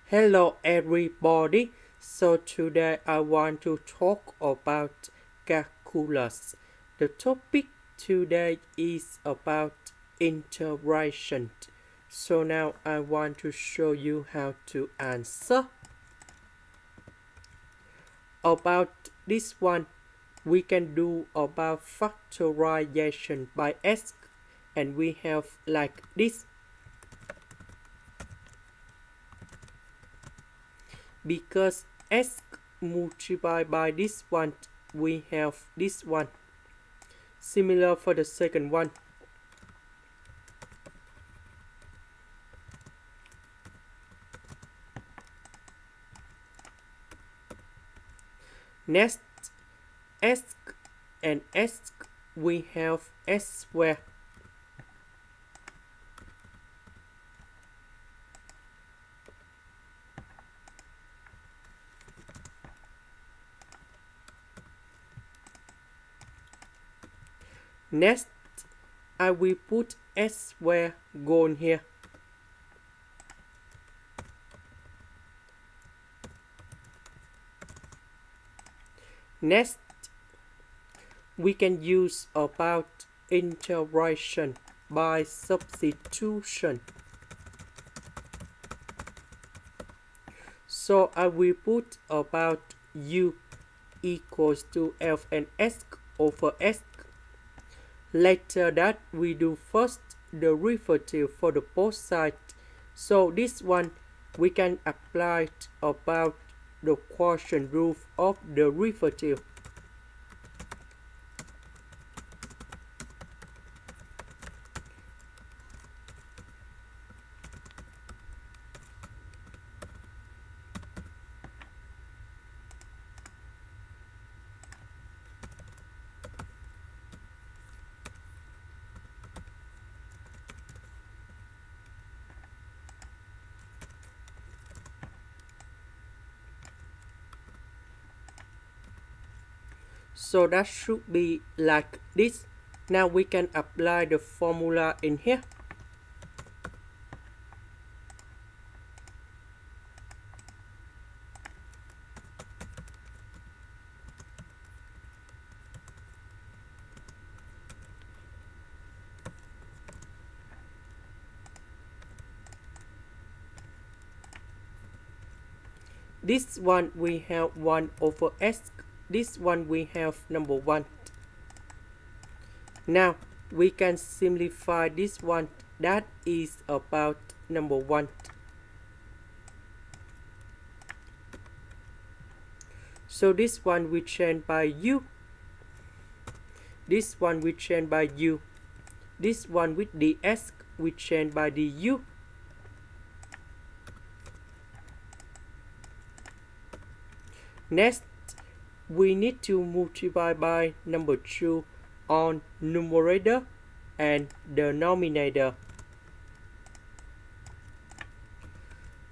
Hello everybody. So today I want to talk about calculus. The topic today is about integration. So now I want to show you how to answer. About this one, we can do about factorization by x, and we have like this. Because x multiplied by this one, we have this one. Similar for the second one. Next, x and x, we have x squared. Next, I will put s squared gone here. Next, we can use about integration by substitution. So I will put about u equals to lnx over x. Later that we do first derivative for the both sides. So this one we can apply about the quotient rule of derivative. So that should be like this. Now we can apply the formula in here. This one we have 1 over x. This one we have number 1. Now we can simplify this one. That is about number 1. So this one we change by u. This one we change by u. This one with ds we change by du. Next, we need to multiply by number 2 on numerator and denominator.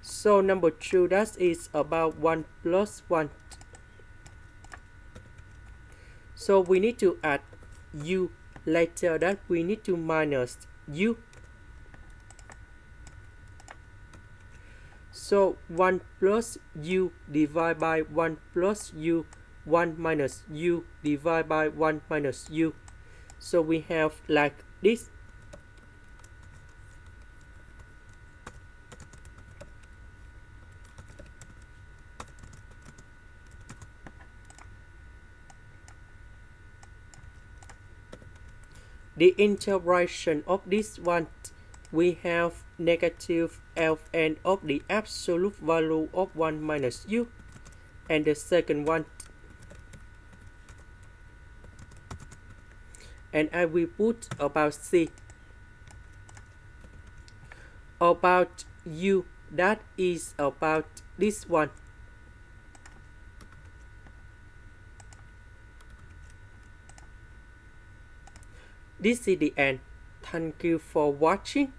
So number 2, that is about 1 plus 1. So we need to add u. Later that we need to minus u. So 1 plus u divided by 1 plus u, 1 minus u divided by 1 minus u. So we have like this. The integration of this one, we have negative ln of the absolute value of 1 minus u. And the second one, and I will put about c. About u, that is about this one. This is the end. Thank you for watching.